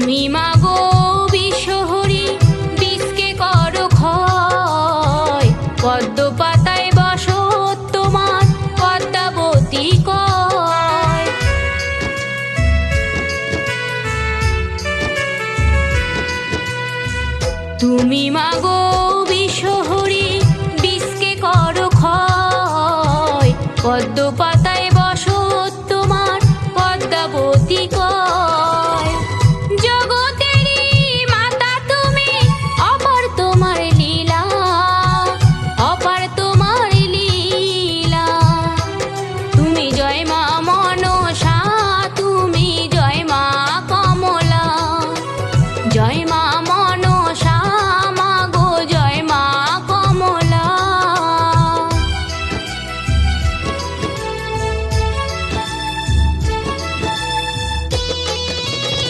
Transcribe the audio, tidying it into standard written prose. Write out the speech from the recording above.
তুমি মাগো বিশ্বহরি বিষকে করো ক্ষয়, পদ্ম পাতায় বসত তোমার পদ্মাবতী কয়। তুমি মাগো বিশ্বহরি বিষকে করো ক্ষয়, পদ্ম